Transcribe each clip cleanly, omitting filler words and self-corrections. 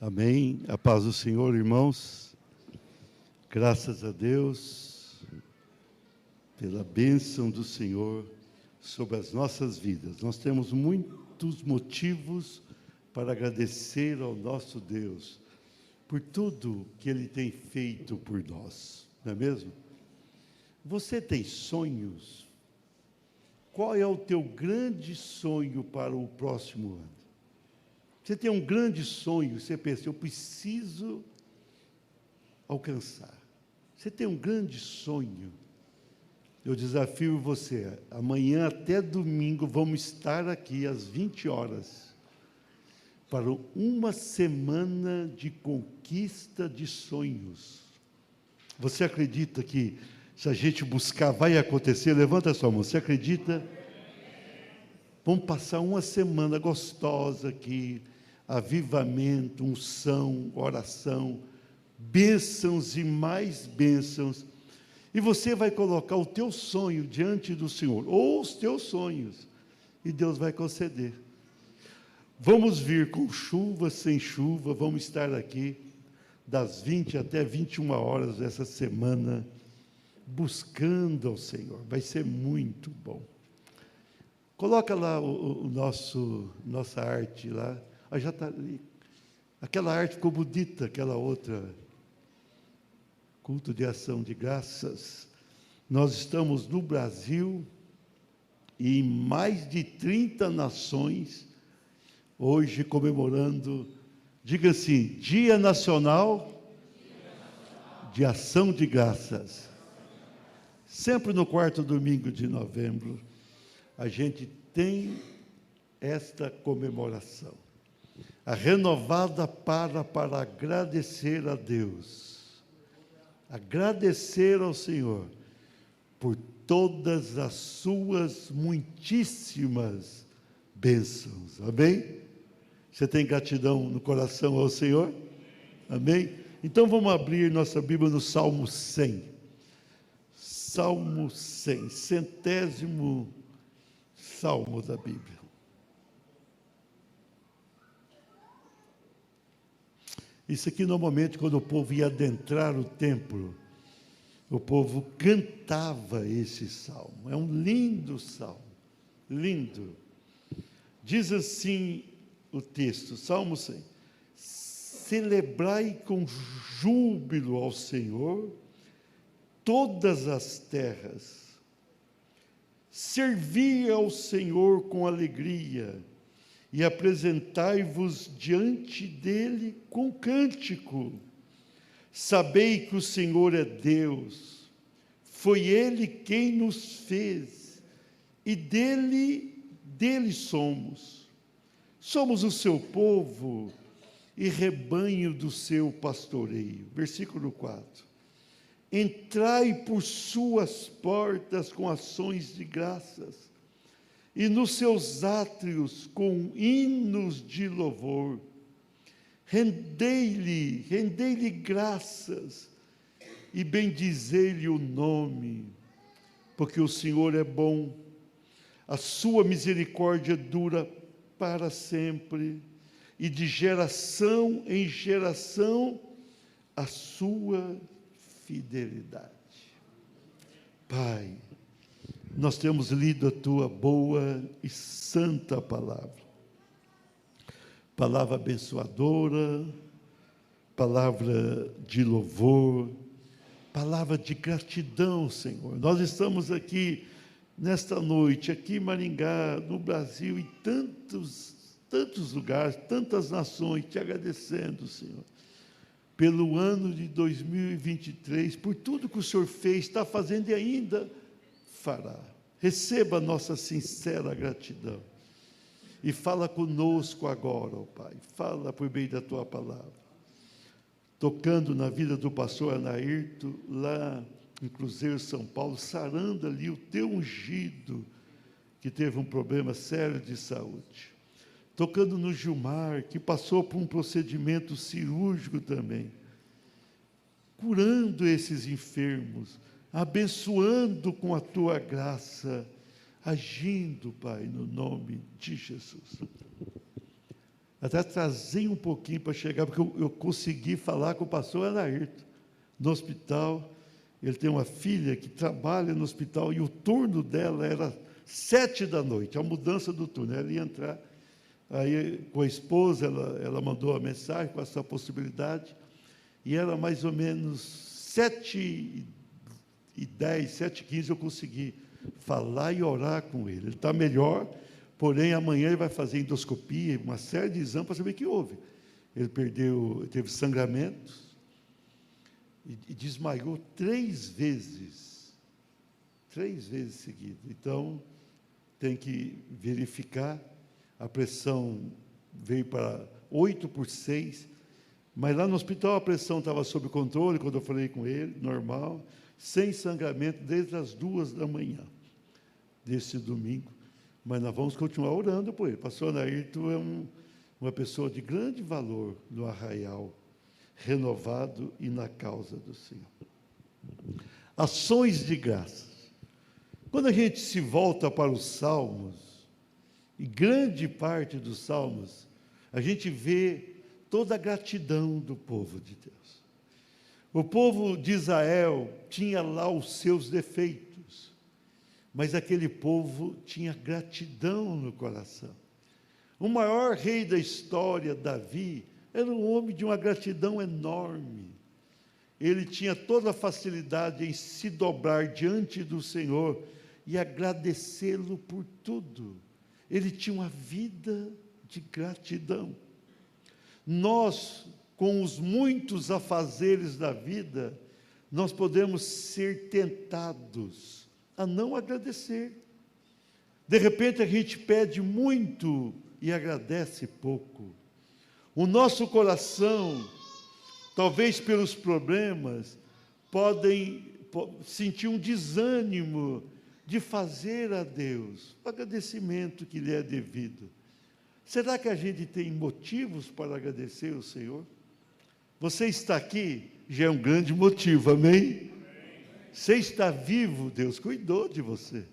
Amém. A paz do Senhor, irmãos. Graças a Deus pela bênção do Senhor sobre as nossas vidas. Nós temos muitos motivos para agradecer ao nosso Deus por tudo que Ele tem feito por nós, não é mesmo? Você tem sonhos? Qual é o teu grande sonho para o próximo ano? Você tem um grande sonho, você pensa, eu preciso alcançar. Você tem um grande sonho. Eu desafio você, amanhã até domingo, vamos estar aqui às 20 horas, para uma semana de conquista de sonhos. Você acredita que, se a gente buscar, vai acontecer? Levanta a sua mão, você acredita? Vamos passar uma semana gostosa aqui, avivamento, unção, oração, bênçãos e mais bênçãos. E você vai colocar o teu sonho diante do Senhor, ou os teus sonhos, e Deus vai conceder. Vamos vir com chuva, sem chuva, vamos estar aqui das 20 até 21 horas essa semana, buscando ao Senhor. Vai ser muito bom. Coloca lá nossa arte lá. Ah, já está ali. Aquela arte ficou bonita, aquela outra. Culto de ação de graças. Nós estamos no Brasil e em mais de 30 nações, hoje comemorando, diga assim, Dia Nacional de Ação de Graças. Sempre no quarto domingo de novembro, a gente tem esta comemoração. A renovada para agradecer a Deus, agradecer ao Senhor por todas as suas muitíssimas bênçãos, amém? Você tem gratidão no coração ao Senhor? Amém? Então vamos abrir nossa Bíblia no Salmo 100, Salmo 100, centésimo Salmo da Bíblia. Isso aqui, normalmente, quando o povo ia adentrar o templo, o povo cantava esse salmo. É um lindo salmo, lindo. Diz assim o texto, Salmo 100. Celebrai com júbilo ao Senhor todas as terras. Servi ao Senhor com alegria e apresentai-vos diante dele com cântico. Sabei que o Senhor é Deus, foi Ele quem nos fez, e dele somos. Somos o seu povo e rebanho do seu pastoreio. Versículo 4. Entrai por suas portas com ações de graças, e nos seus átrios com hinos de louvor. Rendei-lhe graças e bendizei-lhe o nome, porque o Senhor é bom, a sua misericórdia dura para sempre, e de geração em geração a sua fidelidade. Pai, nós temos lido a tua boa e santa palavra. Palavra abençoadora, palavra de louvor, palavra de gratidão, Senhor. Nós estamos aqui nesta noite, aqui em Maringá, no Brasil, em tantos lugares, tantas nações, te agradecendo, Senhor, pelo ano de 2023, por tudo que o Senhor fez, está fazendo e ainda fará. Receba a nossa sincera gratidão. E fala conosco agora, ó Pai. Fala por meio da tua palavra. Tocando na vida do pastor Anaírto, lá em Cruzeiro, São Paulo, sarando ali o teu ungido, que teve um problema sério de saúde. Tocando no Gilmar, que passou por um procedimento cirúrgico também. Curando esses enfermos, abençoando com a tua graça, agindo, Pai, no nome de Jesus. Até atrasei um pouquinho para chegar, porque eu consegui falar com o pastor Anaírton, no hospital. Ele tem uma filha que trabalha no hospital, e o turno dela era 7 da noite, a mudança do turno. Ela ia entrar, aí com a esposa, ela mandou a mensagem com essa possibilidade, e era mais ou menos 7h10, 7h15, eu consegui falar e orar com ele. Ele está melhor, porém amanhã ele vai fazer endoscopia, uma série de exames para saber o que houve. Ele teve sangramentos e desmaiou 3 vezes seguidas. Então, tem que verificar. A pressão veio para 8/6, mas lá no hospital a pressão estava sob controle, quando eu falei com ele, normal, sem sangramento, desde as 2 da manhã desse domingo. Mas nós vamos continuar orando por ele. Pastor Anaírton é uma pessoa de grande valor no Arraial, renovado e na causa do Senhor. Ações de graças. Quando a gente se volta para os Salmos, e grande parte dos Salmos, a gente vê toda a gratidão do povo de Deus. O povo de Israel tinha lá os seus defeitos, mas aquele povo tinha gratidão no coração. O maior rei da história, Davi, era um homem de uma gratidão enorme. Ele tinha toda a facilidade em se dobrar diante do Senhor e agradecê-lo por tudo. Ele tinha uma vida de gratidão. Nós, com os muitos afazeres da vida, nós podemos ser tentados a não agradecer. De repente a gente pede muito e agradece pouco. O nosso coração, talvez pelos problemas, podem sentir um desânimo de fazer a Deus o agradecimento que lhe é devido. Será que a gente tem motivos para agradecer ao Senhor? Você está aqui, já é um grande motivo, amém? Você está vivo, Deus cuidou de você.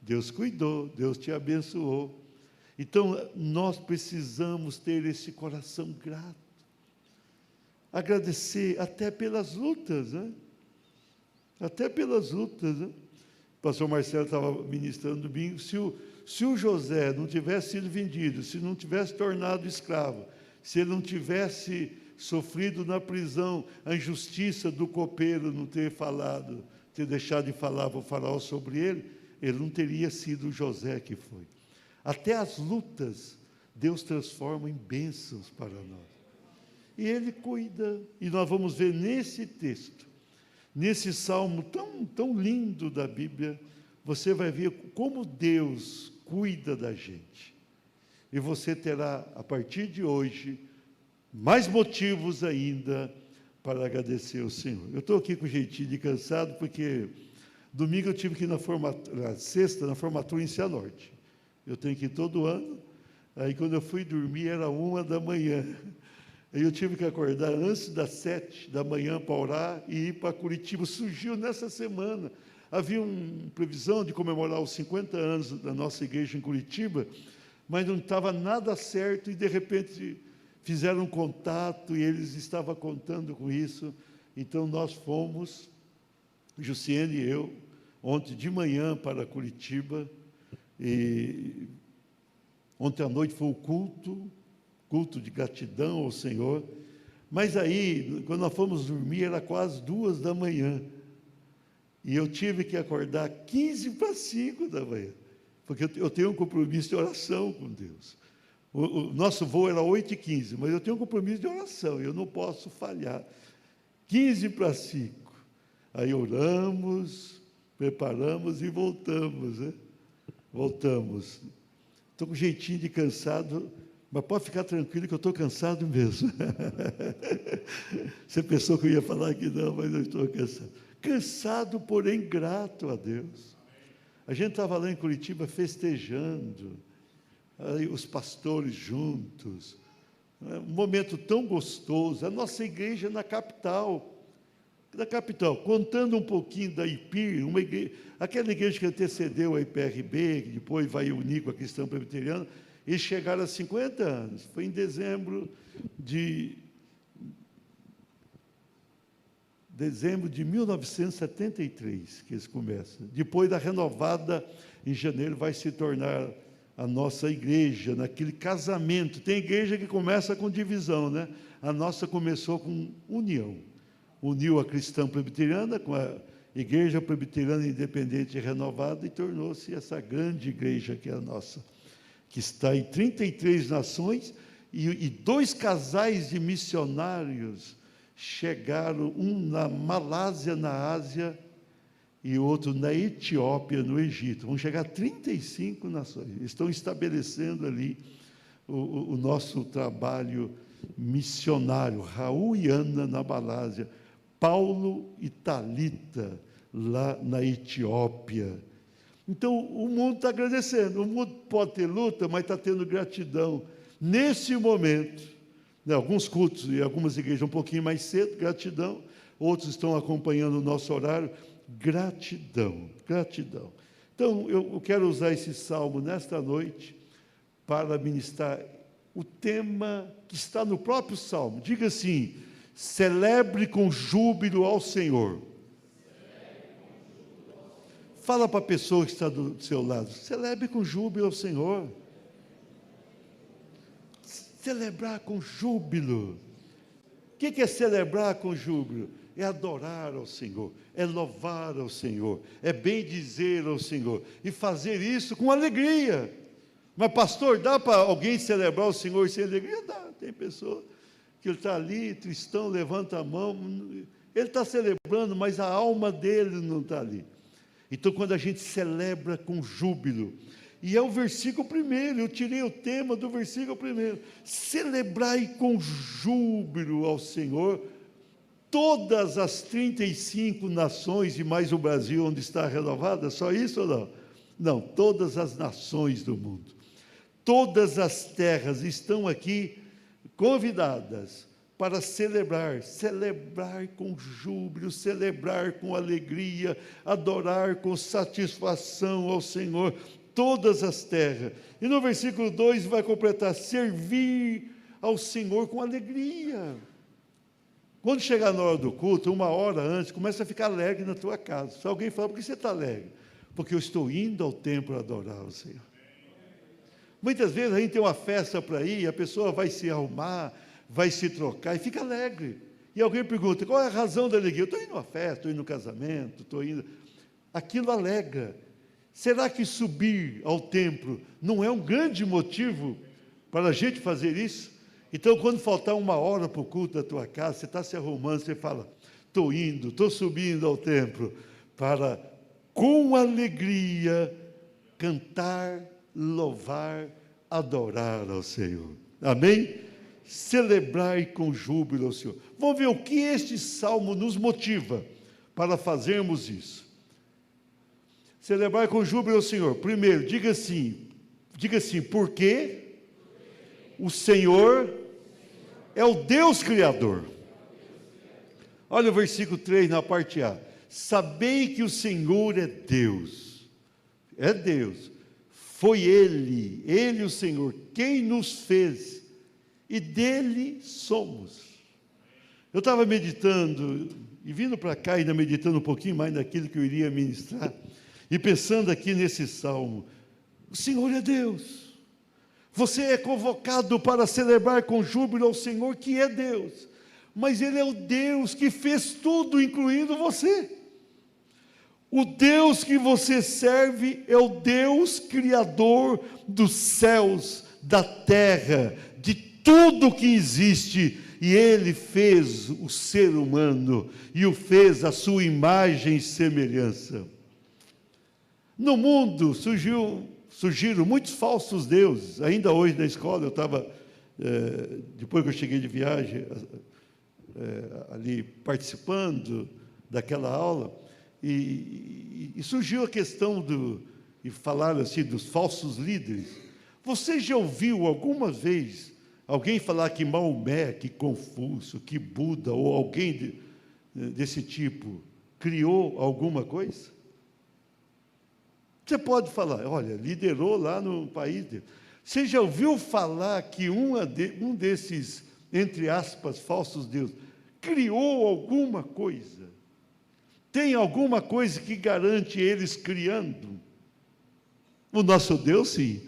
Deus cuidou, Deus te abençoou. Então, nós precisamos ter esse coração grato. Agradecer até pelas lutas, né? Até pelas lutas, né? O pastor Marcelo estava ministrando domingo, se o José não tivesse sido vendido, se não tivesse tornado escravo, se ele não tivesse sofrido na prisão a injustiça do copeiro não ter falado, ter deixado de falar para o faraó sobre ele, ele não teria sido o José que foi. Até as lutas, Deus transforma em bênçãos para nós. E Ele cuida. E nós vamos ver nesse texto, nesse salmo tão lindo da Bíblia, você vai ver como Deus cuida da gente. E você terá, a partir de hoje, mais motivos ainda para agradecer ao Senhor. Eu estou aqui com jeitinho de cansado, porque domingo eu tive que ir na sexta, na formatura em Cianorte. Eu tenho que ir todo ano. Aí quando eu fui dormir era 1 da manhã. Aí eu tive que acordar antes das 7 da manhã para orar e ir para Curitiba. Surgiu nessa semana. Havia uma previsão de comemorar os 50 anos da nossa igreja em Curitiba, mas não estava nada certo e de repente fizeram um contato e eles estavam contando com isso. Então nós fomos, Jussiene e eu, ontem de manhã para Curitiba. E ontem à noite foi o culto de gratidão ao Senhor. Mas aí, quando nós fomos dormir, era quase 2 da manhã. E eu tive que acordar 5 da manhã, porque eu tenho um compromisso de oração com Deus. O nosso voo era 8h15, mas eu tenho um compromisso de oração, eu não posso falhar. 5 Aí oramos, preparamos e voltamos, né? Voltamos. Estou com jeitinho de cansado, mas pode ficar tranquilo que eu estou cansado mesmo. Você pensou que eu ia falar que não, mas eu estou cansado. Cansado, porém grato a Deus. A gente estava lá em Curitiba festejando, aí os pastores juntos, um momento tão gostoso. A nossa igreja na capital, contando um pouquinho da IPIR, aquela igreja que antecedeu a IPRB, que depois vai unir com a Cristã Presbiteriana, Eles chegaram a 50 anos. Foi em dezembro de 1973 que eles começam. Depois da renovada, em janeiro, vai se tornar a nossa igreja, naquele casamento. Tem igreja que começa com divisão, né? A nossa começou com união. Uniu a cristã presbiteriana com a igreja presbiteriana independente e renovada e tornou-se essa grande igreja que é a nossa, que está em 33 nações e 2 casais de missionários chegaram, um na Malásia, na Ásia, e outro na Etiópia, no Egito. Vão chegar a 35 nações. Estão estabelecendo ali o nosso trabalho missionário. Raul e Ana na Malásia, Paulo e Talita lá na Etiópia. Então, o mundo está agradecendo. O mundo pode ter luta, mas está tendo gratidão. Nesse momento, né, alguns cultos e algumas igrejas um pouquinho mais cedo, gratidão. Outros estão acompanhando o nosso horário. Gratidão, gratidão. Então, eu quero usar esse salmo nesta noite para ministrar o tema que está no próprio salmo. Diga assim: celebre com júbilo ao Senhor. Fala para a pessoa que está do seu lado: celebre com júbilo ao Senhor. Celebrar com júbilo. O que é celebrar com júbilo? É adorar ao Senhor, é louvar ao Senhor, é bendizer ao Senhor, e fazer isso com alegria. Mas, pastor, dá para alguém celebrar o Senhor sem alegria? Dá. Tem pessoa que ele está ali, tristão, levanta a mão, ele está celebrando, mas a alma dele não está ali. Então, quando a gente celebra com júbilo, e é o versículo 1, eu tirei o tema do versículo 1, celebrai com júbilo ao Senhor, todas as 35 nações e mais o Brasil, onde está renovada, só isso ou não? Não, todas as nações do mundo, todas as terras estão aqui convidadas para celebrar com júbilo, celebrar com alegria, adorar com satisfação ao Senhor, todas as terras. E no versículo 2 vai completar: servir ao Senhor com alegria. Quando chegar na hora do culto, 1 hora antes, começa a ficar alegre na tua casa. Se alguém fala: por que você está alegre? Porque eu estou indo ao templo adorar o Senhor. Muitas vezes a gente tem uma festa para ir, a pessoa vai se arrumar, vai se trocar e fica alegre. E alguém pergunta: qual é a razão da alegria? Eu estou indo a uma festa, estou indo no casamento, estou indo... Aquilo alegra. Será que subir ao templo não é um grande motivo para a gente fazer isso? Então, quando faltar 1 hora para o culto da tua casa, você está se arrumando, você fala: estou indo, estou subindo ao templo para, com alegria, cantar, louvar, adorar ao Senhor. Amém? Celebrar com júbilo ao Senhor. Vamos ver o que este salmo nos motiva para fazermos isso. Celebrar com júbilo ao Senhor. Primeiro, diga assim, porque o Senhor é o Deus Criador. Olha o versículo 3 na parte A. Sabei que o Senhor é Deus. É Deus. Foi Ele o Senhor, quem nos fez, e dele somos. Eu estava meditando, e vindo para cá, ainda meditando um pouquinho mais naquilo que eu iria ministrar, e pensando aqui nesse salmo: o Senhor é Deus. Você é convocado para celebrar com júbilo ao Senhor, que é Deus. Mas Ele é o Deus que fez tudo, incluindo você. O Deus que você serve é o Deus Criador dos céus, da terra, de tudo que existe. E Ele fez o ser humano, e o fez à sua imagem e semelhança. No mundo surgiram muitos falsos deuses. Ainda hoje na escola, eu estava, depois que eu cheguei de viagem, ali participando daquela aula, e surgiu a questão e falaram assim, dos falsos líderes. Você já ouviu alguma vez alguém falar que Maomé, que Confúcio, que Buda, ou alguém desse tipo, criou alguma coisa? Você pode falar: olha, liderou lá no país dele. Você já ouviu falar que um desses, entre aspas, falsos deuses, criou alguma coisa? Tem alguma coisa que garante eles criando? O nosso Deus, sim.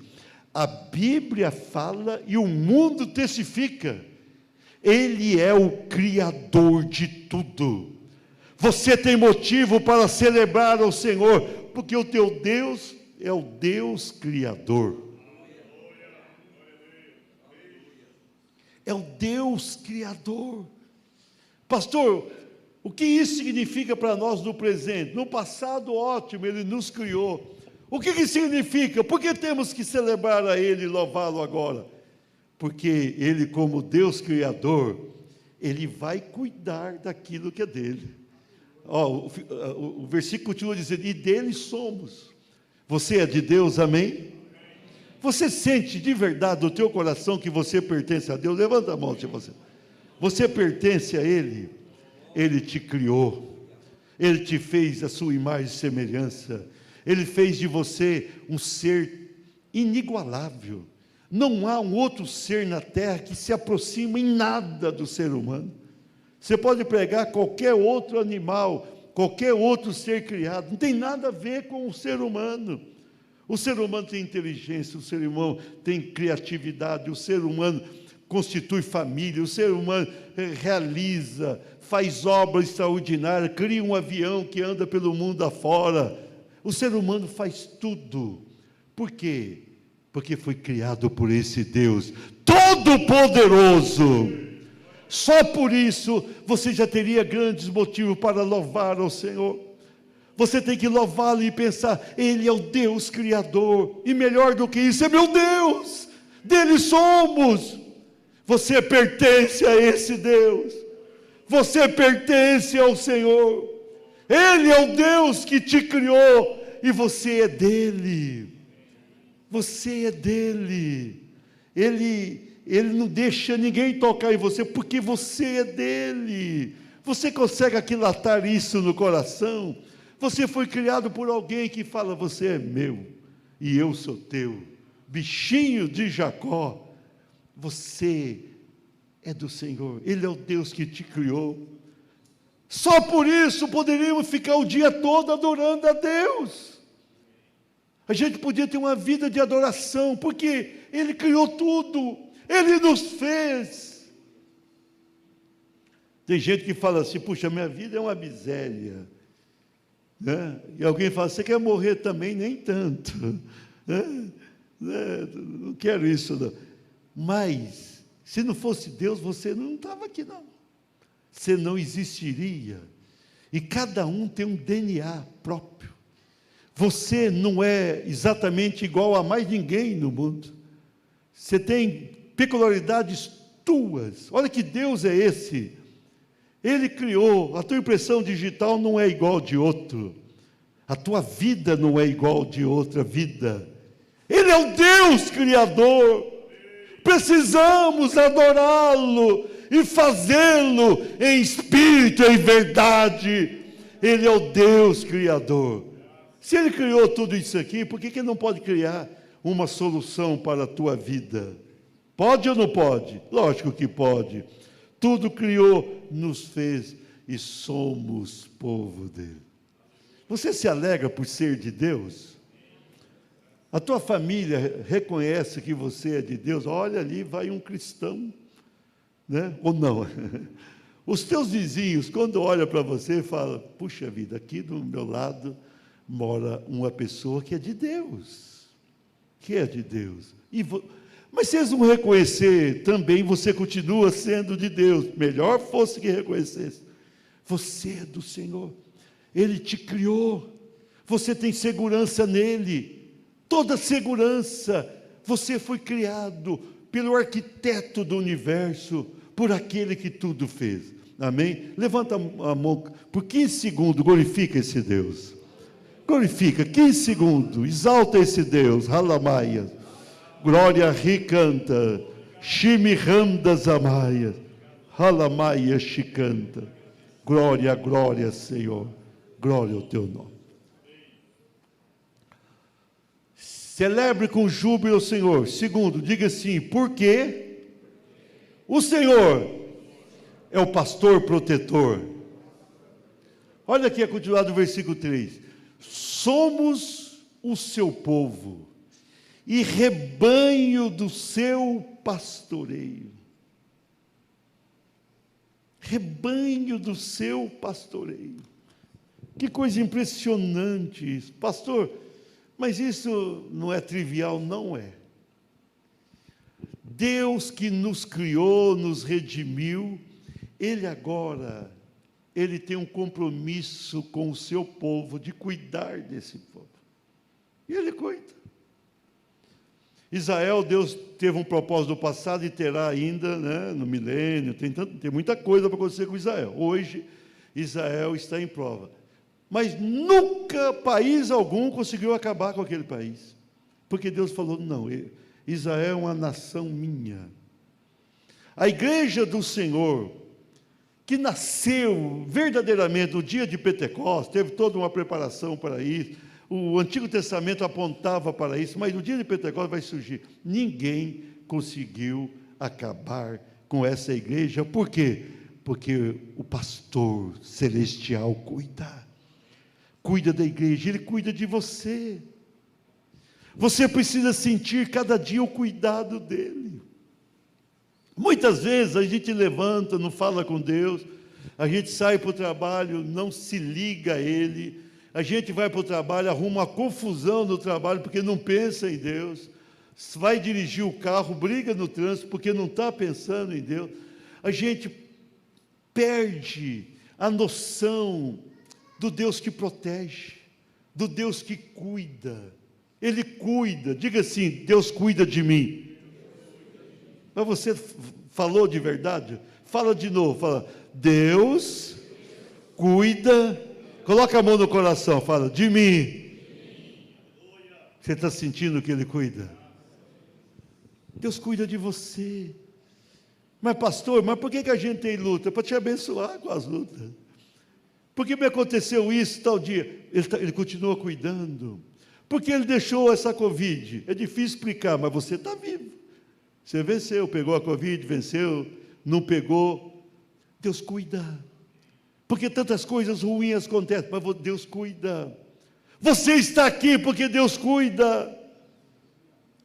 A Bíblia fala e o mundo testifica. Ele é o Criador de tudo. Você tem motivo para celebrar ao Senhor, porque o teu Deus é o Deus Criador. É o Deus Criador. Pastor, o que isso significa para nós no presente? No passado, ótimo, Ele nos criou. O que significa? Por que temos que celebrar a Ele e louvá-lo agora? Porque Ele, como Deus Criador, Ele vai cuidar daquilo que é dele. O versículo continua dizendo, e dele somos. Você é de Deus, amém? Você sente de verdade no teu coração que você pertence a Deus? Levanta a mão se você pertence a Ele. Ele te criou, Ele te fez a sua imagem e semelhança, Ele fez de você um ser inigualável. Não há um outro ser na terra que se aproxima em nada do ser humano. Você pode pegar qualquer outro animal, qualquer outro ser criado, não tem nada a ver com o ser humano. O ser humano tem inteligência, o ser humano tem criatividade, o ser humano constitui família, o ser humano realiza, faz obras extraordinárias, cria um avião que anda pelo mundo afora. O ser humano faz tudo. Por quê? Porque foi criado por esse Deus Todo-Poderoso. Só por isso você já teria grandes motivos para louvar ao Senhor. Você tem que louvá-lo e pensar, Ele é o Deus Criador, e melhor do que isso, é meu Deus, dele somos. Você pertence a esse Deus, você pertence ao Senhor, Ele é o Deus que te criou, e você é dele, Ele não deixa ninguém tocar em você, porque você é dele. Você consegue aquilatar isso no coração? Você foi criado por alguém que fala, você é meu, e eu sou teu, bichinho de Jacó, você é do Senhor, Ele é o Deus que te criou. Só por isso poderíamos ficar o dia todo adorando a Deus. A gente podia ter uma vida de adoração, porque Ele criou tudo, Ele nos fez. Tem gente que fala assim, puxa, minha vida é uma miséria, né? E alguém fala, você quer morrer também? Nem tanto, né? Não quero isso não. Mas se não fosse Deus, você não estava aqui não, você não existiria. E cada um tem um DNA próprio. Você não é exatamente igual a mais ninguém no mundo. Você tem peculiaridades tuas. Olha que Deus é esse. Ele criou, a tua impressão digital não é igual de outro, a tua vida não é igual de outra vida. Ele é o Deus Criador, precisamos adorá-lo e fazê-lo em espírito e em verdade. Ele é o Deus Criador. Se Ele criou tudo isso aqui, por que Ele não pode criar uma solução para a tua vida? Pode ou não pode? Lógico que pode. Tudo criou, nos fez e somos povo dele. Você se alegra por ser de Deus? A tua família reconhece que você é de Deus? Olha, ali vai um cristão, né? Ou não? Os teus vizinhos, quando olham para você, falam, puxa vida, aqui do meu lado mora uma pessoa que é de Deus. Mas se eles não reconhecer também, você continua sendo de Deus. Melhor fosse que reconhecesse. Você é do Senhor. Ele te criou. Você tem segurança nele. Toda segurança. Você foi criado pelo arquiteto do universo, por aquele que tudo fez. Amém? Levanta a mão. Por 15 segundos, glorifica esse Deus. Glorifica, 15 segundos. Exalta esse Deus. Halamaia. Glória Ricanta, Shimirandas Amaya, Halamaia Shikanta. Glória, glória, Senhor. Glória ao teu nome. Celebre com júbilo o Senhor. Segundo, diga assim, porque o Senhor é o pastor protetor. Olha aqui a continuidade do versículo 3. Somos o seu povo e rebanho do seu pastoreio. Rebanho do seu pastoreio. Que coisa impressionante isso. Pastor, mas isso não é trivial? Não é. Deus que nos criou, nos redimiu, Ele agora, Ele tem um compromisso com o seu povo, de cuidar desse povo. E Ele cuida. Israel, Deus teve um propósito no passado e terá ainda, né, no milênio, tem muita coisa para acontecer com Israel. Hoje, Israel está em prova. Mas nunca país algum conseguiu acabar com aquele país. Porque Deus falou, não, Israel é uma nação minha. A igreja do Senhor, que nasceu verdadeiramente no dia de Pentecostes, teve toda uma preparação para isso, o Antigo Testamento apontava para isso, mas no dia de Pentecostes vai surgir. Ninguém conseguiu acabar com essa igreja. Por quê? Porque o pastor celestial cuida da igreja, ele cuida de você. Você precisa sentir cada dia o cuidado dele. Muitas vezes a gente levanta, não fala com Deus, a gente sai para o trabalho, não se liga a Ele, a gente vai para o trabalho, arruma uma confusão no trabalho porque não pensa em Deus, vai dirigir o carro, briga no trânsito porque não está pensando em Deus. A gente perde a noção do Deus que protege, do Deus que cuida. Ele cuida, diga assim, Deus cuida de mim. Mas você falou de verdade? Fala de novo, fala, Deus cuida, coloca a mão no coração, fala, de mim. Você está sentindo que Ele cuida? Deus cuida de você. Mas pastor, mas por que a gente tem luta? Para te abençoar com as lutas. Por que me aconteceu isso tal dia? Ele continua cuidando. Por que Ele deixou essa Covid? É difícil explicar, mas você está vivo. Você venceu, pegou a Covid, venceu, não pegou. Deus cuida. Porque tantas coisas ruins acontecem, mas Deus cuida. Você está aqui porque Deus cuida.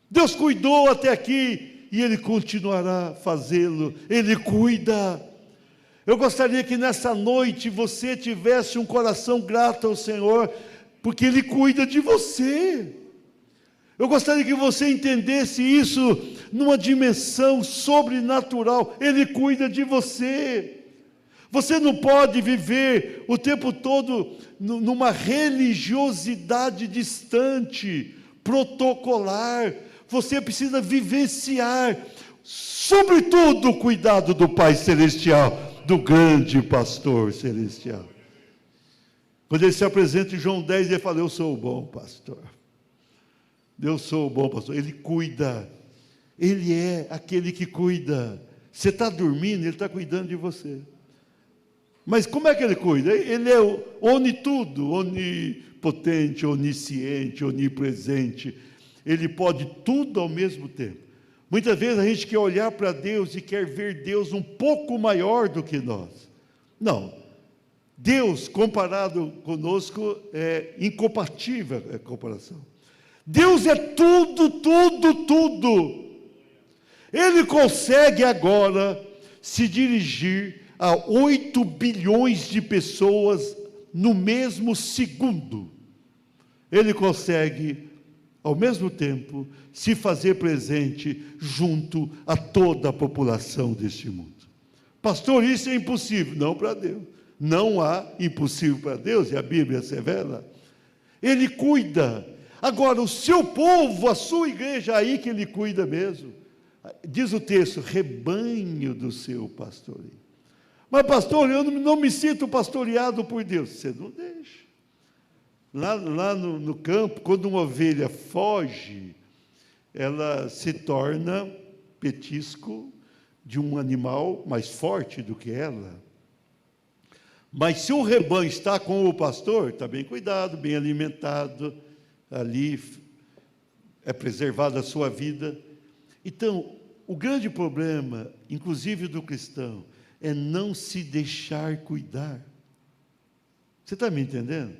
Deus cuidou até aqui e Ele continuará a fazê-lo. Ele cuida. Eu gostaria que nessa noite você tivesse um coração grato ao Senhor, porque Ele cuida de você. Eu gostaria que você entendesse isso numa dimensão sobrenatural. Ele cuida de você. Você não pode viver o tempo todo numa religiosidade distante, protocolar. Você precisa vivenciar, sobretudo, o cuidado do Pai Celestial, do grande pastor celestial. Quando Ele se apresenta em João 10, Ele fala, eu sou o bom pastor. Eu sou o bom pastor. Ele cuida. Ele é aquele que cuida. Você está dormindo, Ele está cuidando de você. Mas como é que Ele cuida? Ele é onitudo, onipotente, onisciente, onipresente. Ele pode tudo ao mesmo tempo. Muitas vezes a gente quer olhar para Deus e quer ver Deus um pouco maior do que nós. Não. Deus, comparado conosco, é incompatível a comparação. Deus é tudo, tudo, tudo. Ele consegue agora se dirigir a 8 bilhões de pessoas no mesmo segundo. Ele consegue, ao mesmo tempo, se fazer presente junto a toda a população deste mundo. Pastor, isso é impossível. Não para Deus. Não há impossível para Deus, e a Bíblia revela. Ele cuida. Agora, o seu povo, a sua igreja, aí que Ele cuida mesmo. Diz o texto, rebanho do seu pastoreio. Mas pastor, eu não me sinto pastoreado por Deus. Você não deixa. Lá no campo, quando uma ovelha foge, ela se torna petisco de um animal mais forte do que ela. Mas se o rebanho está com o pastor, está bem cuidado, bem alimentado, ali é preservada a sua vida. Então, o grande problema, inclusive do cristão, é não se deixar cuidar. Você está me entendendo?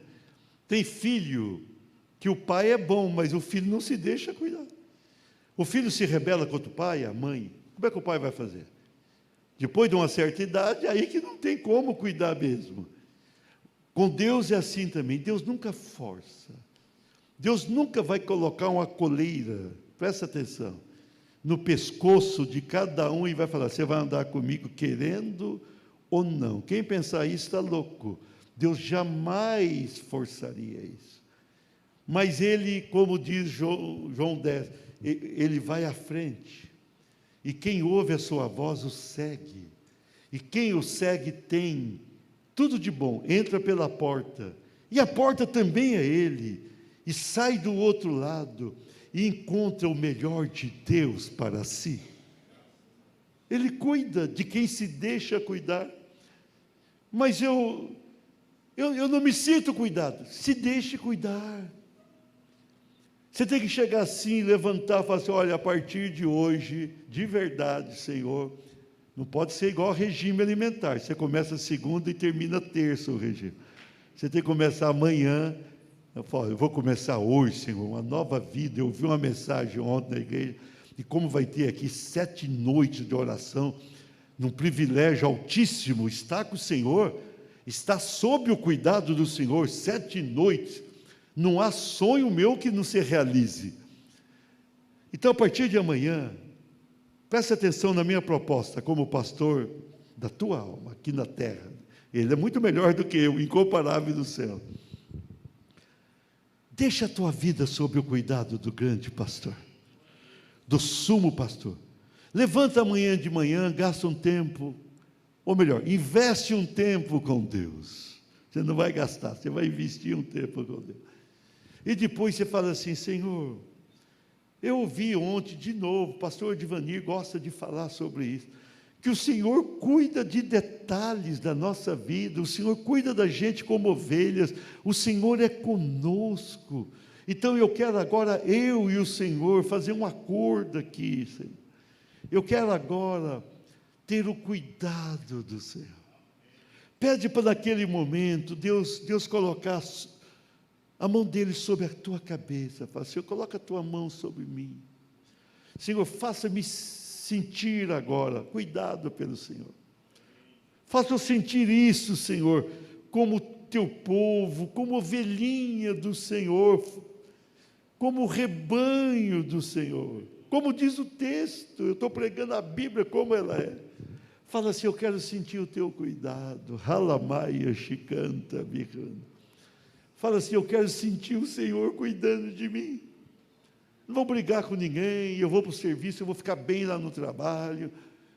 Tem filho que o pai é bom, mas o filho não se deixa cuidar. O filho se rebela contra o pai, a mãe. Como é que o pai vai fazer? Depois de uma certa idade, aí que não tem como cuidar mesmo. Com Deus é assim também. Deus nunca força. Deus nunca vai colocar uma coleira, presta atenção, no pescoço de cada um e vai falar: você vai andar comigo querendo ou não. Quem pensar isso está louco. Deus jamais forçaria isso. Mas ele, como diz João 10, ele vai à frente. E quem ouve a sua voz o segue. E quem o segue tem tudo de bom. Entra pela porta. E a porta também é ele. E sai do outro lado e encontra o melhor de Deus para si. Ele cuida de quem se deixa cuidar. Mas eu não me sinto cuidado. Se deixe cuidar. Você tem que chegar assim, levantar e falar assim: olha, a partir de hoje, de verdade, Senhor, não pode ser igual ao regime alimentar. Você começa segunda e termina terça o regime. Você tem que começar amanhã. Eu falo: eu vou começar hoje, Senhor, uma nova vida. Eu ouvi uma mensagem ontem na igreja, e como vai ter aqui 7 noites de oração, num privilégio altíssimo, estar com o Senhor, estar sob o cuidado do Senhor, 7 noites, não há sonho meu que não se realize. Então, a partir de amanhã, preste atenção na minha proposta, como pastor da tua alma, aqui na terra. Ele é muito melhor do que eu, incomparável do céu. Deixa a tua vida sob o cuidado do grande pastor, do sumo pastor. Levanta amanhã de manhã, gasta um tempo, ou melhor, investe um tempo com Deus. Você não vai gastar, você vai investir um tempo com Deus. E depois você fala assim: Senhor, eu ouvi ontem de novo, o pastor Divanir gosta de falar sobre isso, que o Senhor cuida de detalhes da nossa vida, o Senhor cuida da gente como ovelhas, o Senhor é conosco. Então eu quero agora, eu e o Senhor, fazer um acordo aqui, Senhor. Eu quero agora ter o cuidado do Senhor. Pede para naquele momento Deus colocar a mão dele sobre a tua cabeça. Fala: Senhor, coloca a tua mão sobre mim. Senhor, faça-me sentir agora, cuidado pelo Senhor. Faça eu sentir isso, Senhor, como teu povo, como ovelhinha do Senhor, como rebanho do Senhor. Como diz o texto, eu estou pregando a Bíblia como ela é. Fala assim: eu quero sentir o teu cuidado. Halamaia Shikanta Bihana. Fala assim: eu quero sentir o Senhor cuidando de mim. Não vou brigar com ninguém, eu vou para o serviço, eu vou ficar bem lá no trabalho,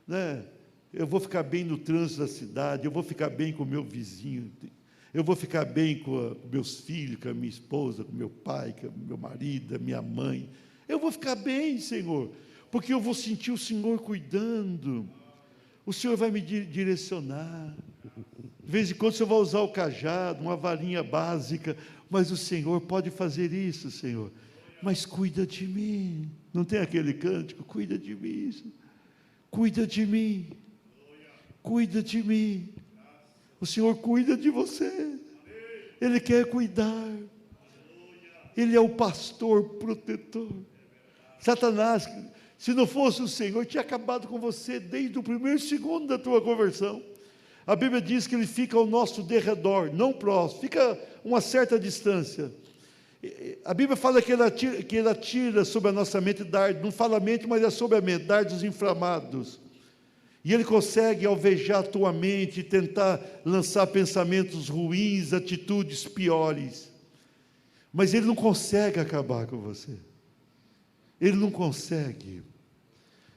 né? Eu vou ficar bem no trânsito da cidade, eu vou ficar bem com o meu vizinho, eu vou ficar bem com meus filhos, com a minha esposa, com meu pai, com meu marido, a minha mãe. Eu vou ficar bem, Senhor, porque eu vou sentir o Senhor cuidando. O Senhor vai me direcionar. De vez em quando você vai usar o cajado, uma varinha básica, mas o Senhor pode fazer isso, Senhor. Mas cuida de mim. Não tem aquele cântico? Cuida de mim. Cuida de mim. Cuida de mim. O Senhor cuida de você. Ele quer cuidar. Ele é o pastor protetor. Satanás, se não fosse o Senhor, tinha acabado com você desde o primeiro segundo da tua conversão. A Bíblia diz que ele fica ao nosso derredor, não próximo, fica uma certa distância. A Bíblia fala que ele atira sobre a nossa mente dardos, não fala mente, mas é sobre a mente, dardos inflamados. E ele consegue alvejar a tua mente, tentar lançar pensamentos ruins, atitudes piores. Mas ele não consegue acabar com você. Ele não consegue.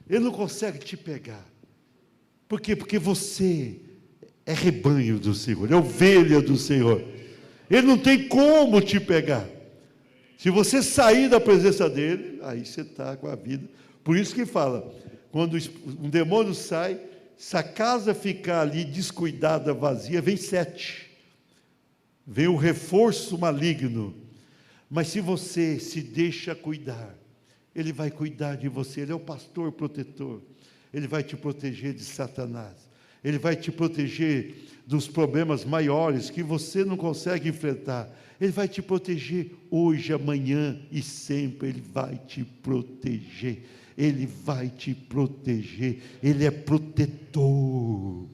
Ele não consegue te pegar. Por quê? Porque você é rebanho do Senhor, é ovelha do Senhor. Ele não tem como te pegar. Se você sair da presença dele, aí você está com a vida. Por isso que fala, quando um demônio sai, se a casa ficar ali descuidada, vazia, vem 7. Vem o reforço maligno. Mas se você se deixa cuidar, Ele vai cuidar de você, Ele é o pastor protetor. Ele vai te proteger de Satanás. Ele vai te proteger dos problemas maiores que você não consegue enfrentar. Ele vai te proteger hoje, amanhã e sempre. Ele vai te proteger. Ele vai te proteger. Ele é protetor.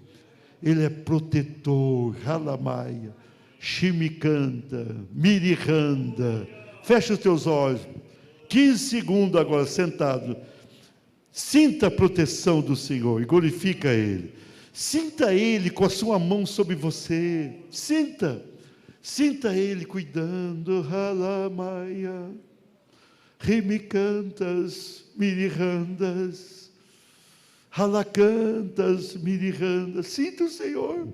Ele é protetor. Halamaia, Shimicanta, Mirihanda. Fecha os teus olhos. 15 segundos agora, sentado. Sinta a proteção do Senhor e glorifica Ele. Sinta Ele com a sua mão sobre você. Sinta Ele cuidando. Halamaia, Rimicantas, Mirihandas, Halacantas, Mirihandas. Sinta o Senhor.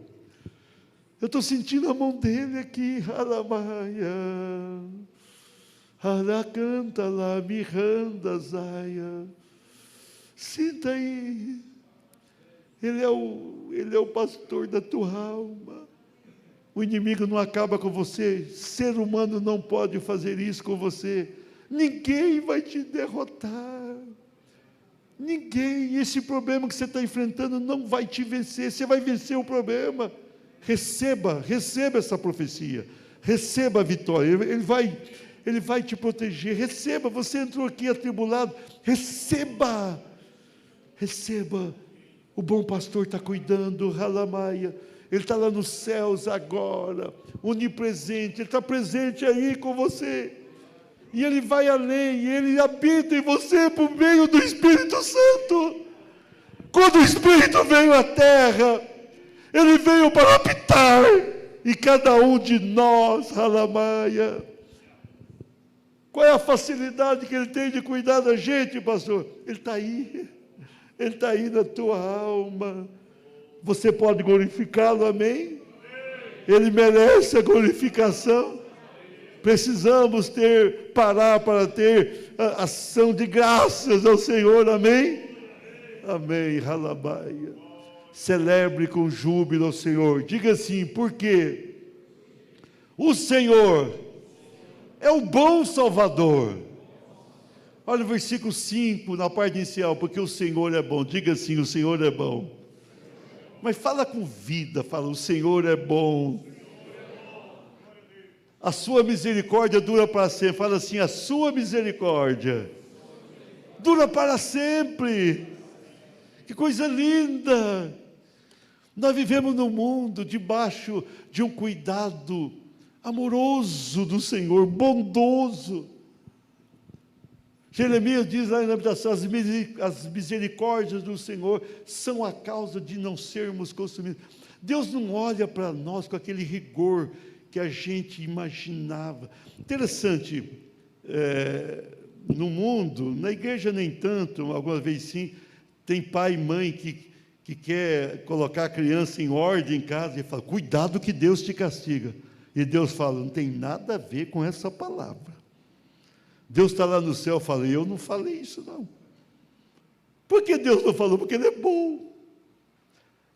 Eu estou sentindo a mão dele aqui. Halamaia, Halacanta lá, Mirandas, Aia. Sinta aí. Ele é o pastor da tua alma. O inimigo não acaba com você. Ser humano não pode fazer isso com você. Ninguém vai te derrotar. Ninguém. Esse problema que você está enfrentando não vai te vencer. Você vai vencer o problema. Receba essa profecia. Receba a vitória. Ele vai te proteger. Receba. Você entrou aqui atribulado. Receba. O bom pastor está cuidando, Halamaia. Ele está lá nos céus agora, onipresente. Ele está presente aí com você. E Ele vai além, e Ele habita em você por meio do Espírito Santo. Quando o Espírito veio à terra, Ele veio para habitar em cada um de nós, Halamaia. Qual é a facilidade que Ele tem de cuidar da gente, pastor? Ele está aí. Ele está aí na tua alma. Você pode glorificá-lo, amém? Ele merece a glorificação. Precisamos parar para ter a ação de graças ao Senhor, amém? Amém, Halabaia. Celebre com júbilo ao Senhor. Diga assim, porque o Senhor é o bom Salvador. Olha o versículo 5, na parte inicial, porque o Senhor é bom. Diga assim, o Senhor é bom. Mas fala com vida, fala, o Senhor é bom. A sua misericórdia dura para sempre. Fala assim, a sua misericórdia dura para sempre. Que coisa linda. Nós vivemos num mundo debaixo de um cuidado amoroso do Senhor, bondoso. Jeremias diz lá na habitação, as misericórdias do Senhor são a causa de não sermos consumidos. Deus não olha para nós com aquele rigor que a gente imaginava. Interessante, no mundo, na igreja nem tanto, algumas vezes sim, tem pai e mãe que quer colocar a criança em ordem em casa e fala, cuidado que Deus te castiga. E Deus fala, não tem nada a ver com essa palavra. Deus está lá no céu e fala, eu não falei isso não. Por que Deus não falou? Porque Ele é bom.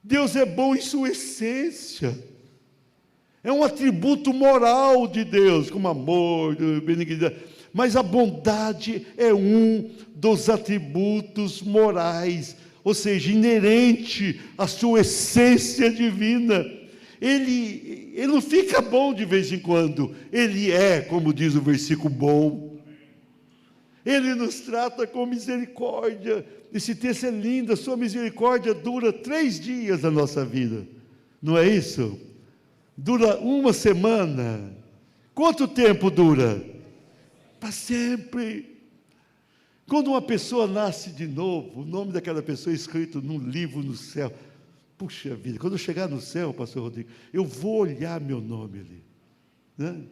Deus é bom em sua essência. É um atributo moral de Deus, como amor, benignidade. Mas a bondade é um dos atributos morais, ou seja, inerente à sua essência divina. Ele não fica bom de vez em quando. Ele é, como diz o versículo, bom. Ele nos trata com misericórdia. Esse texto é lindo, a sua misericórdia dura 3 dias da nossa vida. Não é isso? Dura 1 semana. Quanto tempo dura? Para sempre. Quando uma pessoa nasce de novo, o nome daquela pessoa é escrito num livro no céu. Puxa vida, quando eu chegar no céu, pastor Rodrigo, eu vou olhar meu nome ali. Né?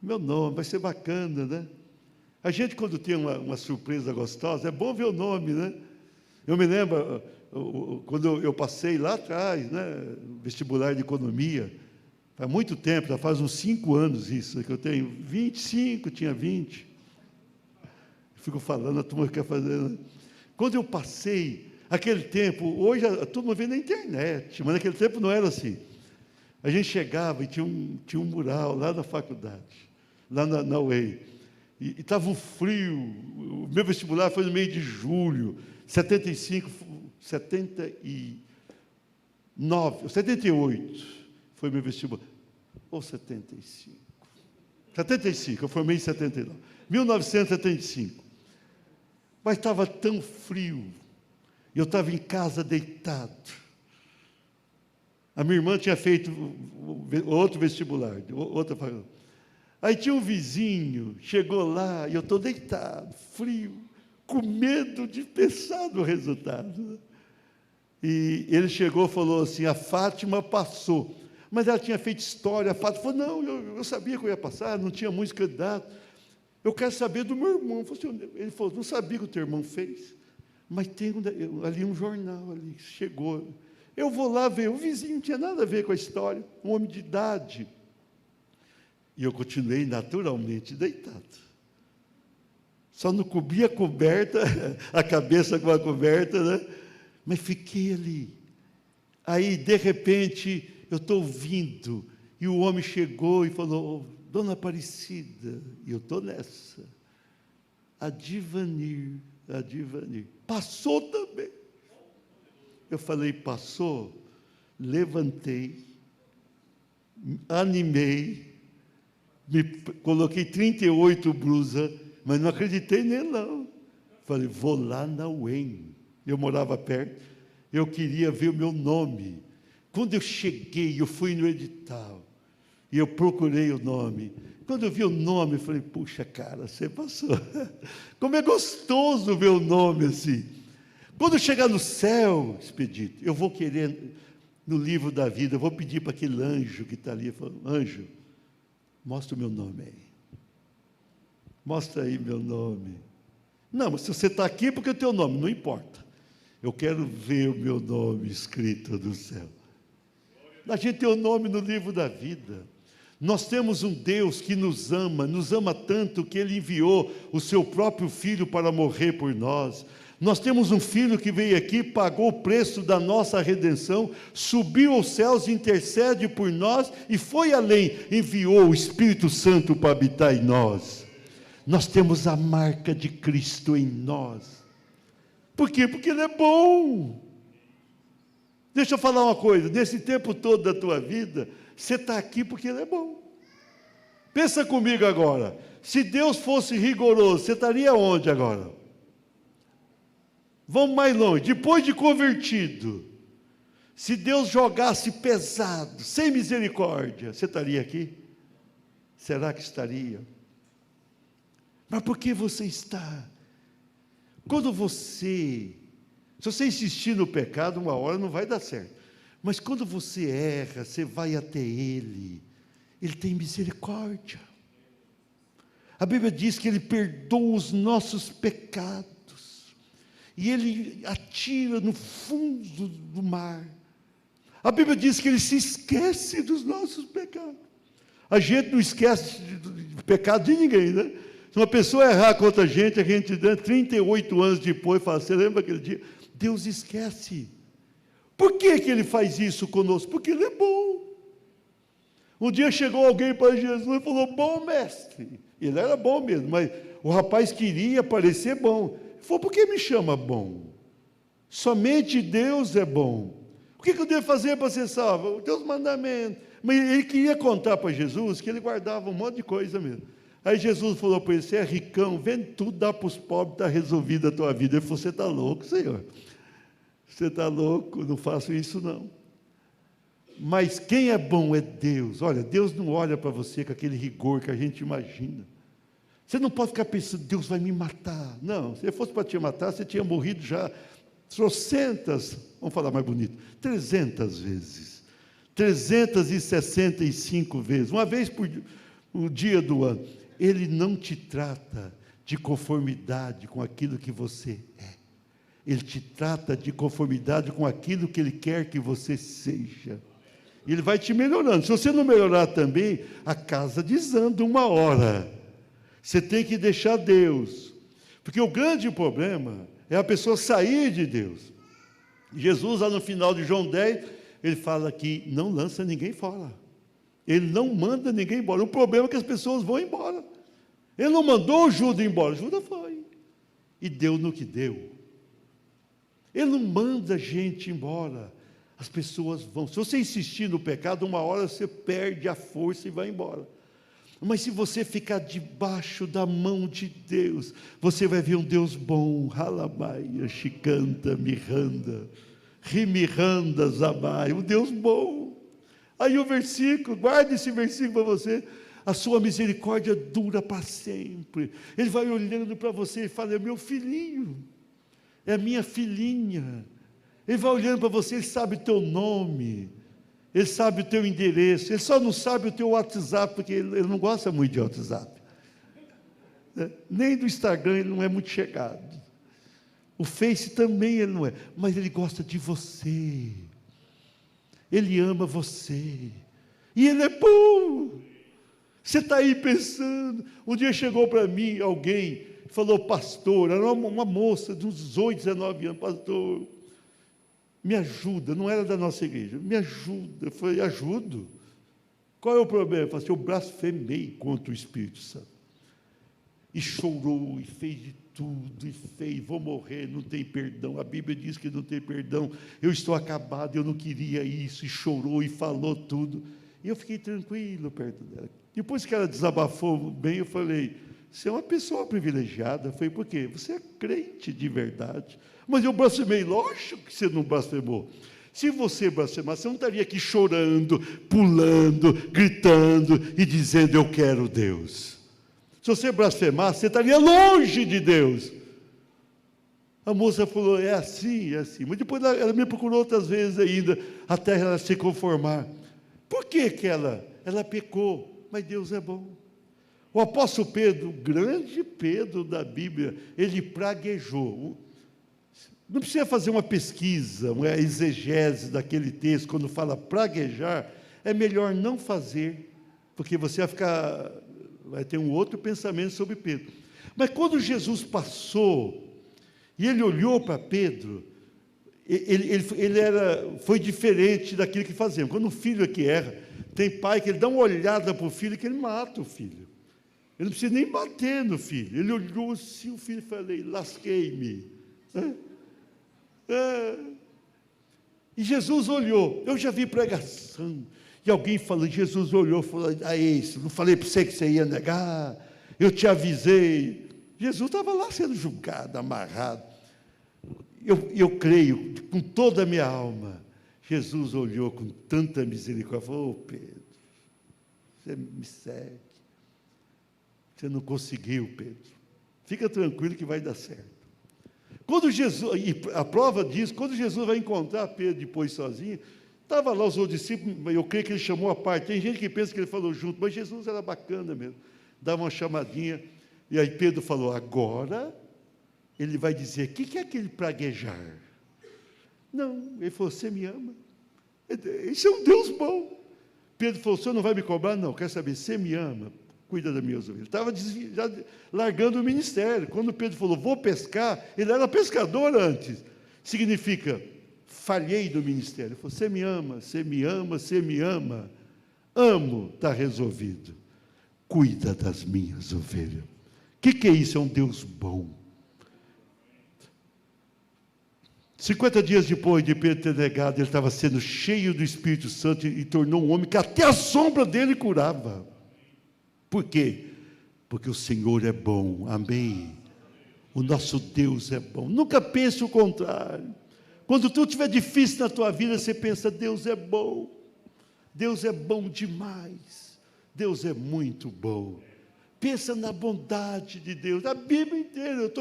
Meu nome, vai ser bacana, né? A gente, quando tem uma surpresa gostosa, é bom ver o nome, né? Eu me lembro, quando eu passei lá atrás, né, vestibular de economia, faz muito tempo, já faz uns 5 anos isso, que eu tenho 25, tinha 20. Fico falando, a turma quer fazer. Né? Quando eu passei, aquele tempo, hoje a turma vê na internet, mas naquele tempo não era assim. A gente chegava e tinha um mural lá na faculdade, lá na UEI. e estava um frio. O meu vestibular foi no mês de julho, 75, 79, 78 foi meu vestibular, ou 75. 75, eu formei em 79. 1975. Mas estava tão frio, eu estava em casa deitado. A minha irmã tinha feito outro vestibular, outra faculdade. Aí tinha um vizinho, chegou lá, e eu estou deitado, frio, com medo de pensar no resultado. E ele chegou e falou assim, a Fátima passou. Mas ela tinha feito história, a Fátima falou, não, eu sabia que eu ia passar, não tinha muitos candidatos. Eu quero saber do meu irmão. Ele falou, não sabia o que o teu irmão fez, mas tem ali um jornal, ali, chegou. Eu vou lá ver, o vizinho não tinha nada a ver com a história, um homem de idade. E eu continuei naturalmente deitado. Só não cobri a coberta, a cabeça com a coberta, né? Mas fiquei ali. Aí, de repente, eu estou ouvindo, e o homem chegou e falou, Dona Aparecida, e eu estou nessa. Advanir. Passou também. Eu falei, passou? Levantei, animei, coloquei 38 blusas, mas não acreditei nele, não. Falei, vou lá na UEM. Eu morava perto, eu queria ver o meu nome. Quando eu cheguei, eu fui no edital, e eu procurei o nome. Quando eu vi o nome, eu falei, puxa, cara, você passou. Como é gostoso ver o nome assim. Quando eu chegar no céu, Expedito, eu vou querer, no livro da vida, eu vou pedir para aquele anjo que está ali, falo, anjo, mostra o meu nome aí. Mostra aí meu nome. Não, mas se você está aqui, porque o teu nome, não importa. Eu quero ver o meu nome escrito no céu. A gente tem o nome no livro da vida. Nós temos um Deus que nos ama tanto que Ele enviou o seu próprio Filho para morrer por nós. Nós temos um Filho que veio aqui, pagou o preço da nossa redenção, subiu aos céus, intercede por nós e foi além, enviou o Espírito Santo para habitar em nós. Nós temos a marca de Cristo em nós. Por quê? Porque Ele é bom. Deixa eu falar uma coisa, nesse tempo todo da tua vida, você está aqui porque Ele é bom. Pensa comigo agora, se Deus fosse rigoroso, você estaria onde agora? Vamos mais longe, depois de convertido, se Deus jogasse pesado, sem misericórdia, você estaria aqui? Será que estaria? Mas por que você está? Quando se você insistir no pecado, uma hora não vai dar certo. Mas quando você erra, você vai até Ele. Ele tem misericórdia. A Bíblia diz que Ele perdoa os nossos pecados. E Ele atira no fundo do mar. A Bíblia diz que Ele se esquece dos nossos pecados. A gente não esquece do pecado de ninguém, né? Se uma pessoa errar contra a gente 38 anos depois, fala, você lembra aquele dia? Deus esquece. Por que Ele faz isso conosco? Porque Ele é bom. Um dia chegou alguém para Jesus e falou, bom mestre. Ele era bom mesmo, mas o rapaz queria parecer bom. Ele falou, por que me chama bom? Somente Deus é bom. O que eu devo fazer para ser salvo? Os teus mandamentos. Mas ele queria contar para Jesus que ele guardava um monte de coisa mesmo. Aí Jesus falou para ele, você é ricão, vende tudo, dá para os pobres, está resolvida a tua vida. Ele falou, você está louco, Senhor. Você está louco, não faço isso não. Mas quem é bom é Deus. Olha, Deus não olha para você com aquele rigor que a gente imagina. Você não pode ficar pensando, Deus vai me matar. Não, se fosse para te matar, você tinha morrido já trocentas, vamos falar mais bonito, 300 vezes. 365 vezes, uma vez por o dia do ano. Ele não te trata de conformidade com aquilo que você é. Ele te trata de conformidade com aquilo que Ele quer que você seja. Ele vai te melhorando. Se você não melhorar também, a casa desanda uma hora. Você tem que deixar Deus. Porque o grande problema é a pessoa sair de Deus. Jesus, lá no final de João 10, Ele fala que não lança ninguém fora. Ele não manda ninguém embora. O problema é que as pessoas vão embora. Ele não mandou Judas embora, Judas foi. E deu no que deu. Ele não manda a gente embora. As pessoas vão. Se você insistir no pecado, uma hora você perde a força e vai embora. Mas se você ficar debaixo da mão de Deus, você vai ver um Deus bom. Halamaia, Shikanta, Miranda, Rimiranda, Zabai, um Deus bom. Aí o versículo, guarde esse versículo para você. A sua misericórdia dura para sempre. Ele vai olhando para você e fala: é meu filhinho, é a minha filhinha. Ele vai olhando para você, ele sabe o teu nome, ele sabe o teu endereço, ele só não sabe o teu WhatsApp, porque ele não gosta muito de WhatsApp. Nem do Instagram ele não é muito chegado. O Face também ele não é, mas ele gosta de você. Ele ama você. E ele é bom. Você está aí pensando. Um dia chegou para mim alguém, falou: pastor, era uma moça de uns 18, 19 anos, pastor, me ajuda, não era da nossa igreja, me ajuda. Eu falei: ajudo? Qual é o problema? Eu falei: eu blasfemei contra o Espírito Santo. E chorou, e fez de tudo, e fez: vou morrer, não tem perdão, a Bíblia diz que não tem perdão, eu estou acabado, eu não queria isso, e chorou, e falou tudo. E eu fiquei tranquilo perto dela. Depois que ela desabafou bem, eu falei: você é uma pessoa privilegiada. Eu falei: por quê? Você é crente de verdade. Mas eu blasfemei. Lógico que você não blasfemou. Se você blasfemar, você não estaria aqui chorando, pulando, gritando e dizendo: eu quero Deus. Se você blasfemar, você estaria longe de Deus. A moça falou: é assim, é assim. Mas depois ela me procurou outras vezes ainda, até ela se conformar. Por que ela pecou? Mas Deus é bom. O apóstolo Pedro, o grande Pedro da Bíblia, ele praguejou. Não precisa fazer uma pesquisa, uma exegese daquele texto. Quando fala praguejar, é melhor não fazer, porque você vai ter um outro pensamento sobre Pedro. Mas quando Jesus passou, e ele olhou para Pedro, foi diferente daquilo que fazemos. Quando o filho é que erra, tem pai que ele dá uma olhada para o filho, que ele mata o filho. Ele não precisa nem bater no filho. Ele olhou assim, o filho, falei: lasquei-me. E Jesus olhou. Eu já vi pregação, e alguém falando, Jesus olhou e falou: isso, não falei para você que você ia negar? Eu te avisei. Jesus estava lá sendo julgado, amarrado. Eu creio, com toda a minha alma, Jesus olhou com tanta misericórdia e falou: Pedro, você me segue. Você não conseguiu, Pedro. Fica tranquilo que vai dar certo. Quando Jesus, e a prova disso, quando Jesus vai encontrar Pedro depois sozinho, estava lá os outros discípulos, eu creio que ele chamou a parte. Tem gente que pensa que ele falou junto, mas Jesus era bacana mesmo. Dava uma chamadinha, e aí Pedro falou: agora ele vai dizer: o que é aquele praguejar? Não, ele falou: você me ama? Isso é um Deus bom. Pedro falou: o senhor não vai me cobrar? Não, quer saber, você me ama? Cuida das minhas ovelhas. Estava já largando o ministério. Quando Pedro falou: vou pescar, ele era pescador antes. Significa: falhei do ministério. Ele falou: você me ama, você me ama, você me ama. Amo, está resolvido. Cuida das minhas ovelhas. O que é isso? É um Deus bom. 50 dias depois de Pedro ter negado, ele estava sendo cheio do Espírito Santo e tornou um homem que até a sombra dele curava. Por quê? Porque o Senhor é bom, amém? O nosso Deus é bom. Nunca pense o contrário. Quando tudo estiver difícil na tua vida, você pensa: Deus é bom. Deus é bom demais. Deus é muito bom. Pensa na bondade de Deus. A Bíblia inteira,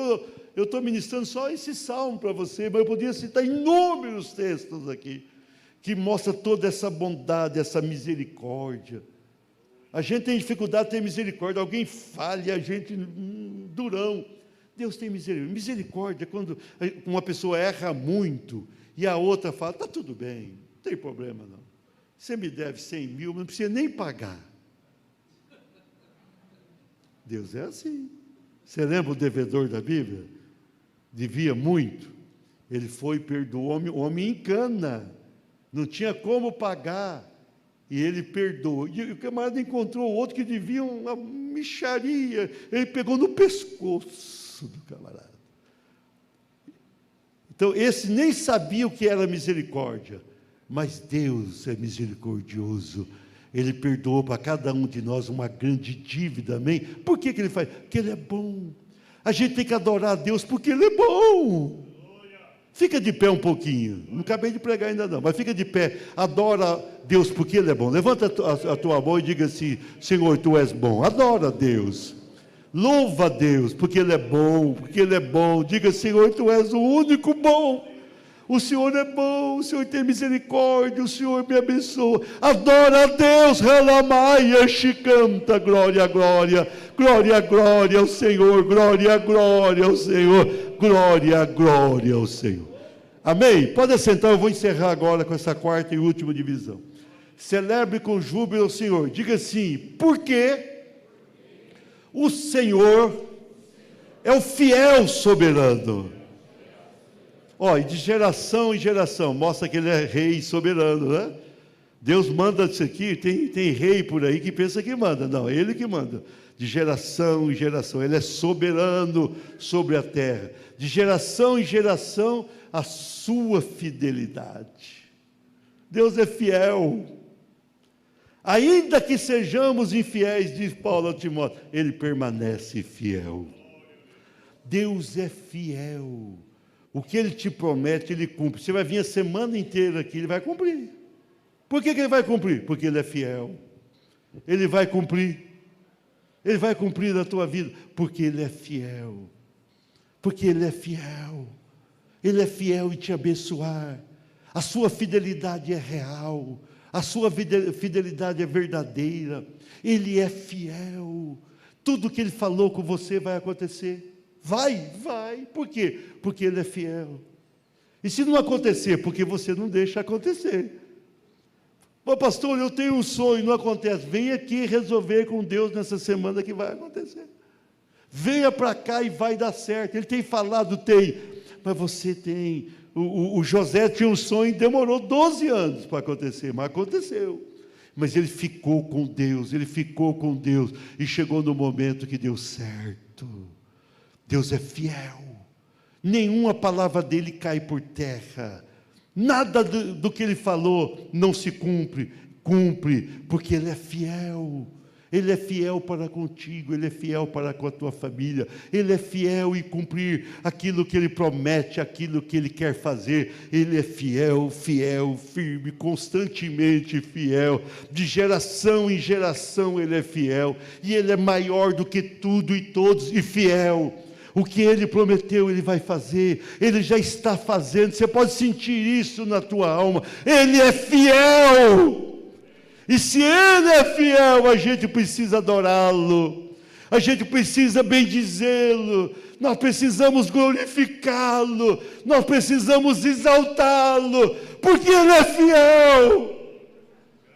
eu estou ministrando só esse salmo para você, mas eu podia citar inúmeros textos aqui, que mostram toda essa bondade, essa misericórdia. A gente tem dificuldade de ter misericórdia. Alguém falha, a gente durão. Deus tem misericórdia. Misericórdia é quando uma pessoa erra muito e a outra fala: está tudo bem, não tem problema não. Você me deve 100 mil, não precisa nem pagar. Deus é assim. Você lembra o devedor da Bíblia? Devia muito. Ele foi e perdoou o homem em cana. Não tinha como pagar. E ele perdoa. E o camarada encontrou outro que devia uma mixaria. Ele pegou no pescoço do camarada. Então, esse nem sabia o que era misericórdia. Mas Deus é misericordioso. Ele perdoou para cada um de nós uma grande dívida, amém? Por que ele faz? Porque Ele é bom. A gente tem que adorar a Deus porque Ele é bom. Fica de pé um pouquinho. Não acabei de pregar ainda não, mas fica de pé. Adora Deus porque Ele é bom. Levanta a tua mão e diga assim: Senhor, Tu és bom. Adora a Deus. Louva a Deus porque Ele é bom, porque Ele é bom. Diga: Senhor, Tu és o único bom. O Senhor é bom, o Senhor tem misericórdia, o Senhor me abençoa. Adora a Deus, relamaia, canta, glória, glória, glória, glória ao Senhor, glória, glória ao Senhor, glória, glória ao Senhor. Amém? Pode assentar, eu vou encerrar agora com essa quarta e última divisão. Celebre com júbilo ao Senhor. Diga assim: porque o Senhor é o fiel soberano. Ó, e de geração em geração, mostra que Ele é rei soberano, né? Deus manda isso aqui, tem rei por aí que pensa que manda. Não, é Ele que manda. De geração em geração, Ele é soberano sobre a terra. De geração em geração, a sua fidelidade. Deus é fiel. Ainda que sejamos infiéis, diz Paulo a Timóteo, Ele permanece fiel. Deus é fiel. O que Ele te promete, Ele cumpre. Você vai vir a semana inteira aqui, Ele vai cumprir. Por que Ele vai cumprir? Porque Ele é fiel. Ele vai cumprir. Ele vai cumprir na tua vida, porque Ele é fiel. Porque Ele é fiel. Ele é fiel em te abençoar. A sua fidelidade é real. A sua fidelidade é verdadeira. Ele é fiel. Tudo que Ele falou com você vai acontecer. Vai. Por quê? Porque Ele é fiel. E se não acontecer, porque você não deixa acontecer. Ô pastor, eu tenho um sonho, não acontece. Vem aqui resolver com Deus nessa semana que vai acontecer. Venha para cá e vai dar certo. Ele tem falado, tem. Mas você tem. O José tinha um sonho e demorou 12 anos para acontecer, mas aconteceu. Mas ele ficou com Deus, e chegou no momento que deu certo. Deus é fiel, nenhuma palavra dele cai por terra, nada do que ele falou não se cumpre, porque ele é fiel. Ele é fiel para contigo, Ele é fiel para com a tua família, Ele é fiel em cumprir aquilo que Ele promete, aquilo que Ele quer fazer. Ele é fiel, firme, constantemente fiel, de geração em geração Ele é fiel, e Ele é maior do que tudo e todos, e fiel. O que Ele prometeu, Ele vai fazer, Ele já está fazendo, você pode sentir isso na tua alma. Ele é fiel. E se Ele é fiel, a gente precisa adorá-lo, a gente precisa bendizê-lo, nós precisamos glorificá-lo, nós precisamos exaltá-lo, porque Ele é fiel.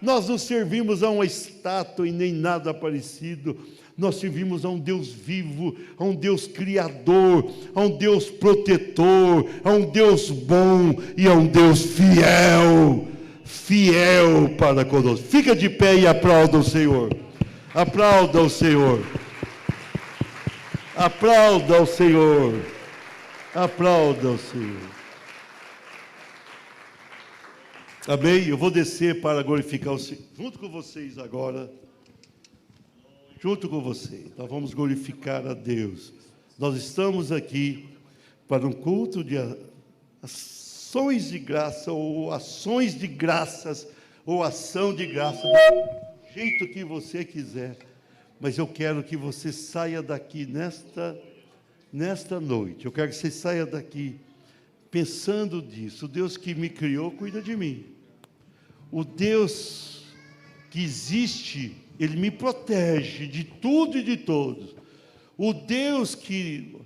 Nós não servimos a uma estátua e nem nada parecido, nós servimos a um Deus vivo, a um Deus criador, a um Deus protetor, a um Deus bom e a um Deus fiel. Fiel para conosco. Fica de pé e aplauda o Senhor. Aplauda o Senhor. Aplauda o Senhor. Aplauda o Senhor. Amém? Eu vou descer para glorificar o Senhor. Junto com vocês agora. Junto com vocês. Nós vamos glorificar a Deus. Nós estamos aqui para um culto de ações de graça, ou ações de graças, ou ação de graça, do jeito que você quiser, mas eu quero que você saia daqui nesta noite, eu quero que você saia daqui pensando disso. O Deus que me criou cuida de mim, o Deus que existe, Ele me protege de tudo e de todos. O Deus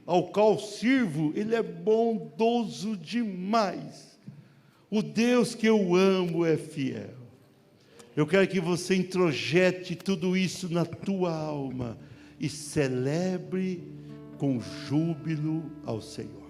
ao qual sirvo, Ele é bondoso demais. O Deus que eu amo é fiel. Eu quero que você introjete tudo isso na tua alma e celebre com júbilo ao Senhor.